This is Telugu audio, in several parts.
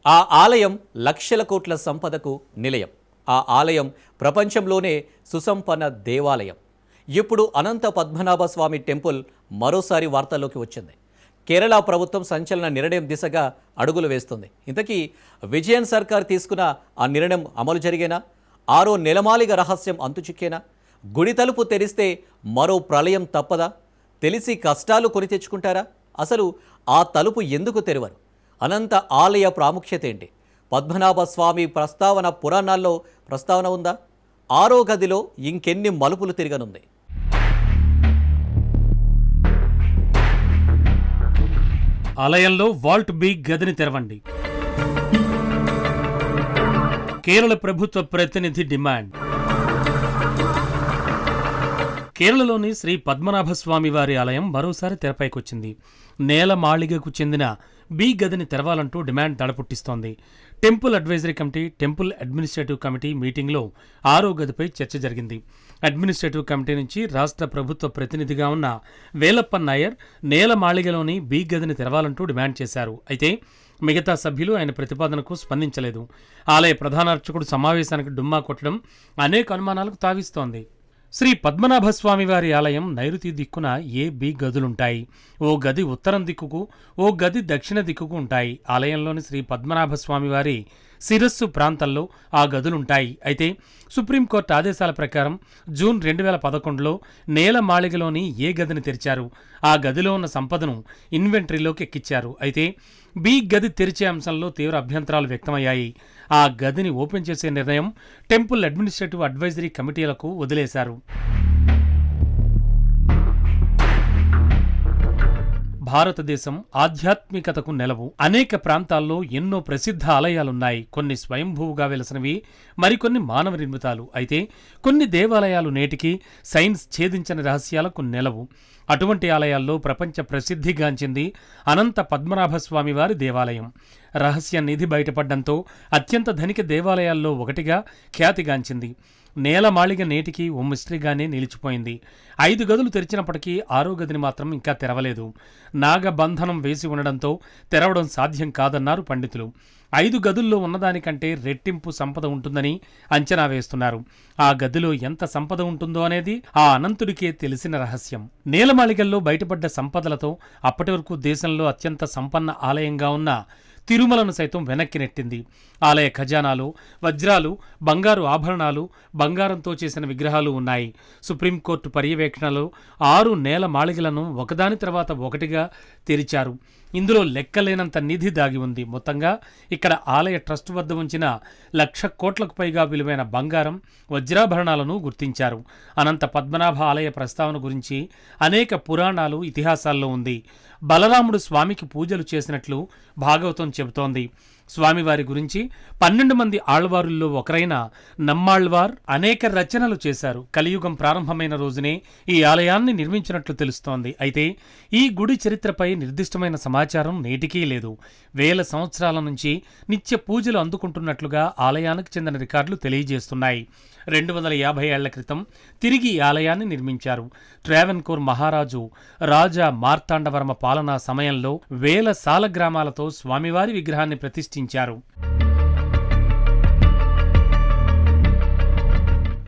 ఆ ఆలయం లక్షల కోట్ల సంపదకు నిలయం. ఆ ఆలయం ప్రపంచంలోనే సుసంపన్న దేవాలయం. ఇప్పుడు అనంత పద్మనాభ స్వామి టెంపుల్ మరోసారి వార్తల్లోకి వచ్చింది. కేరళ ప్రభుత్వం సంచలన నిర్ణయం దిశగా అడుగులు వేస్తుంది. ఇంతకీ విజయన్ సర్కార్ తీసుకున్న ఆ నిర్ణయం అమలు జరిగేనా? ఆరో నెలమాలిగ రహస్యం అంతుచిక్కేనా? గుడి తలుపు తెరిస్తే మరో ప్రళయం తప్పదా? తెలిసి కష్టాలు కొని తెచ్చుకుంటారా? అసలు ఆ తలుపు ఎందుకు తెరవరు? అనంత ఆలయ ప్రాముఖ్యత ఏంటి? పద్మనాభ స్వామి ప్రస్తావన పురాణాల్లో ప్రస్తావన ఉందా? ఆరో గదిలో ఇంకెన్ని మలుపులు తిరగనుంది? ఆలయంలో వాల్ట్ బి గదిని తెరవండి. కేరళ ప్రభుత్వ ప్రతినిధి డిమాండ్. కేరళలోని శ్రీ పద్మనాభస్వామి వారి ఆలయం మరోసారి తెరపైకొచ్చింది. నేలమాళిగకు చెందిన బి గదిని తెరవాలంటూ డిమాండ్ దడపుట్టిస్తోంది. Temple advisory committee, temple administrative committee మీటింగ్లో ఆరో గదిపై చర్చ జరిగింది. అడ్మినిస్ట్రేటివ్ కమిటీ నుంచి రాష్ట్ర ప్రభుత్వ ప్రతినిధిగా ఉన్న వేలప్పన్ నాయర్ నేలమాళిగలోని బి గదిని తెరవాలంటూ డిమాండ్ చేశారు. అయితే మిగతా సభ్యులు ఆయన ప్రతిపాదనకు స్పందించలేదు. ఆలయ ప్రధాన అర్చకుడు సమావేశానికి డుమ్మా కొట్టడం అనేక అనుమానాలకు తావిస్తోంది. శ్రీ పద్మనాభస్వామి వారి ఆలయం నైరుతి దిక్కున బి గదులుంటాయి. ఓ గది ఉత్తరం దిక్కుకు, ఓ గది దక్షిణ దిక్కుకు ఉంటాయి. ఆలయంలోని శ్రీ పద్మనాభస్వామి వారి శిరస్సు ప్రాంతంలో ఆ గదులుంటాయి. అయితే సుప్రీంకోర్టు ఆదేశాల ప్రకారం జూన్ 2011లో నేలమాళిగలోని గదిని తెరిచారు. ఆ గదిలో ఉన్న సంపదను ఇన్వెంటరీలోకి ఎక్కించారు. అయితే బి గది తెరిచే అంశంలో తీవ్ర అభ్యంతరాలు వ్యక్తమయ్యాయి. ఆ గదిని ఓపెన్ చేసే నిర్ణయం టెంపుల్ అడ్మినిస్ట్రేటివ్ అడ్వైజరీ కమిటీలకు వదిలేశారు. భారతదేశం ఆధ్యాత్మికతకు నెలవు. అనేక ప్రాంతాల్లో ఎన్నో ప్రసిద్ధ ఆలయాలున్నాయి. కొన్ని స్వయంభూగా వెలసినవి, మరికొన్ని మానవ నిర్మితాలు. అయితే కొన్ని దేవాలయాలు నేటికి సైన్స్ ఛేదించని రహస్యాలకు నెలవు. అటువంటి ఆలయాల్లో ప్రపంచ ప్రసిద్ధిగాంచింది అనంత పద్మనాభస్వామి వారి దేవాలయం. రహస్య నిధి బయటపడ్డంతో అత్యంత ధనిక దేవాలయాల్లో ఒకటిగా ఖ్యాతిగాంచింది. నేలమాళిగ నేటికి ఓ మిస్టరీగానే నిలిచిపోయింది. 5 గదులు తెరిచినప్పటికీ ఆరో గదిని మాత్రం ఇంకా తెరవలేదు. నాగబంధనం వేసి ఉండడంతో తెరవడం సాధ్యం కాదన్నారు పండితులు. 5 గదుల్లో ఉన్నదానికంటే రెట్టింపు సంపద ఉంటుందని అంచనా వేస్తున్నారు. ఆ గదిలో ఎంత సంపద ఉంటుందో అనేది ఆ అనంతుడికే తెలిసిన రహస్యం. నేలమాళిగల్లో బయటపడ్డ సంపదలతో అప్పటి వరకు దేశంలో అత్యంత సంపన్న ఆలయంగా ఉన్న తిరుమలను సైతం వెనక్కి నెట్టింది. ఆలయ ఖజానాలు, వజ్రాలు, బంగారు ఆభరణాలు, బంగారంతో చేసిన విగ్రహాలు ఉన్నాయి. సుప్రీంకోర్టు పర్యవేక్షణలో 6 నేలమాళిగలను ఒకదాని తర్వాత ఒకటిగా తెరిచారు. ఇందులో లెక్కలేనంత నిధి దాగి ఉంది. మొత్తంగా ఇక్కడ ఆలయ ట్రస్ట్ వద్ద ఉంచిన 1,00,000 కోట్లకు పైగా విలువైన బంగారం, వజ్రాభరణాలను గుర్తించారు. అనంత పద్మనాభ ఆలయ ప్రస్తావన గురించి అనేక పురాణాలు, ఇతిహాసాల్లో ఉంది. బలరాముడు స్వామికి పూజలు చేసినట్లు భాగవతం చెబుతోంది. స్వామివారి గురించి 12 మంది ఆళ్వారుల్లో ఒకరైన నమ్మాళ్వార్ అనేక రచనలు చేశారు. కలియుగం ప్రారంభమైన రోజునే ఈ ఆలయాన్ని నిర్మించినట్లు తెలుస్తోంది. అయితే ఈ గుడి చరిత్రపై నిర్దిష్టమైన సమాచారం నేటికీ లేదు. వేల సంవత్సరాల నుంచి నిత్య పూజలు అందుకుంటున్నట్లుగా ఆలయానికి చెందిన రికార్డులు తెలియజేస్తున్నాయి. 250 ఏళ్ల క్రితం తిరిగి ఈ ఆలయాన్ని నిర్మించారు. ట్రావెన్కోర్ మహారాజు రాజా మార్తాండవర్మ పాలనా సమయంలో వేల సాలగ్రామాలతో స్వామివారి విగ్రహాన్ని ప్రతిష్ఠించారు.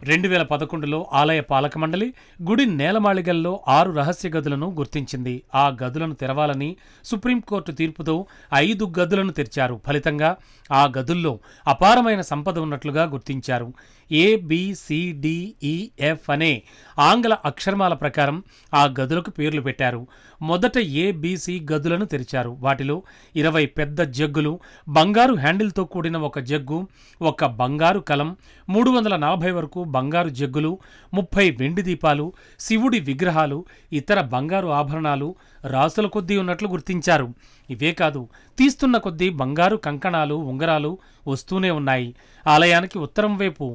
2011లో ఆలయ పాలక మండలి గుడి నేలమాళిగల్లో 6 రహస్య గదులను గుర్తించింది. ఆ గదులను తెరవాలని సుప్రీంకోర్టు తీర్పుతో 5 గదులను తెరిచారు. ఫలితంగా ఆ గదుల్లో అపారమైన సంపద ఉన్నట్లుగా గుర్తించారు. ABCDEF అనే ఆంగ్ల అక్షరమాల ప్రకారం ఆ గదులకు పేర్లు పెట్టారు. మొదట ABC గదులను తెరిచారు. వాటిలో 20 పెద్ద జగ్గులు, బంగారు హ్యాండిల్తో కూడిన ఒక జగ్గు, ఒక బంగారు కలం, 340 వరకు బంగారు జగ్గులు, 30 వెండి దీపాలు, శివుడి విగ్రహాలు, ఇతర బంగారు ఆభరణాలు రాసుల కొద్దీ ఉన్నట్లు గుర్తించారు. ఇవే కాదు, తీస్తున్న కొద్దీ బంగారు కంకణాలు, ఉంగరాలు వస్తూనే ఉన్నాయి. ఆలయానికి ఉత్తరం వైపు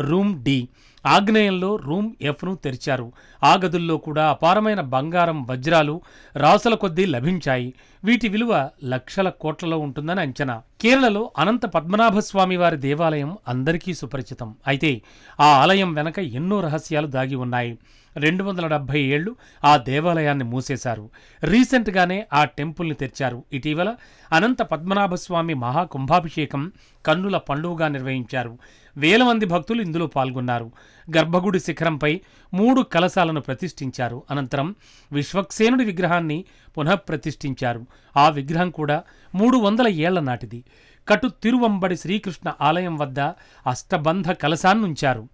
రూమ్ డి, ఆగ్నేయంలో రూమ్ ఎఫ్ను తెరిచారు. ఆ గదుల్లో కూడా అపారమైన బంగారం, వజ్రాలు రాసుల కొద్దీ లభించాయి. వీటి విలువ లక్షల కోట్లలో ఉంటుందని అంచనా. కేరళలో అనంత పద్మనాభస్వామి వారి దేవాలయం అందరికీ సుపరిచితం. అయితే ఆ ఆలయం వెనక ఎన్నో రహస్యాలు దాగి ఉన్నాయి. 270 ఏళ్లు ఆ దేవాలయాన్ని మూసేశారు. రీసెంట్గానే ఆ టెంపుల్ని తెరిచారు. ఇటీవల అనంత పద్మనాభస్వామి మహాకుంభాభిషేకం కన్నుల పండుగగా నిర్వహించారు. వేల మంది భక్తులు ఇందులో పాల్గొన్నారు. గర్భగుడి శిఖరంపై 3 కలశాలను ప్రతిష్ఠించారు. అనంతరం విశ్వక్సేనుడి విగ్రహాన్ని పునఃప్రతిష్ఠించారు. ఆ విగ్రహం కూడా 300 ఏళ్ల నాటిది. కటు తిరువంబడి శ్రీకృష్ణ ఆలయం వద్ద అష్టబంధ కలశాన్నుంచారు.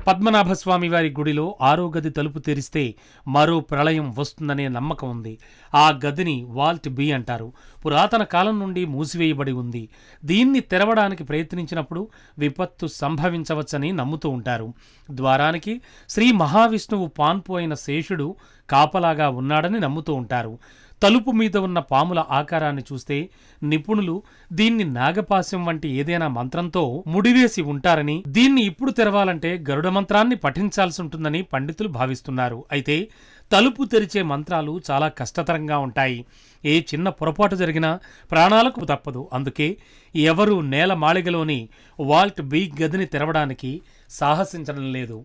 పద్మనాభస్వామి వారి గుడిలో 6వ గది తలుపు తెరిస్తే మరో ప్రళయం వస్తుందనే నమ్మకం ఉంది. ఆ గదిని వాల్ట్ బి అంటారు. పురాతన కాలం నుండి మూసివేయబడి ఉంది. దీన్ని తెరవడానికి ప్రయత్నించినప్పుడు విపత్తు సంభవించవచ్చని నమ్ముతూ ఉంటారు. ద్వారానికి శ్రీ మహావిష్ణువు పాన్పు అయిన శేషుడు కాపలాగా ఉన్నాడని నమ్ముతూ ఉంటారు. తలుపు మీద ఉన్న పాముల ఆకారాన్ని చూస్తే నిపుణులు దీన్ని నాగపాశం వంటి ఏదైనా మంత్రంతో ముడివేసి ఉంటారని, దీన్ని ఇప్పుడు తెరవాలంటే గరుడ మంత్రాన్ని పఠించాల్సి ఉంటుందని పండితులు భావిస్తున్నారు. అయితే తలుపు తెరిచే మంత్రాలు చాలా కష్టతరంగా ఉంటాయి. ఏ చిన్న పొరపాటు జరిగినా ప్రాణాలకు తప్పదు. అందుకే ఎవరూ నేల మాళిగలోని వాల్ట్ బి గదిని తెరవడానికి సాహసించడం లేదు.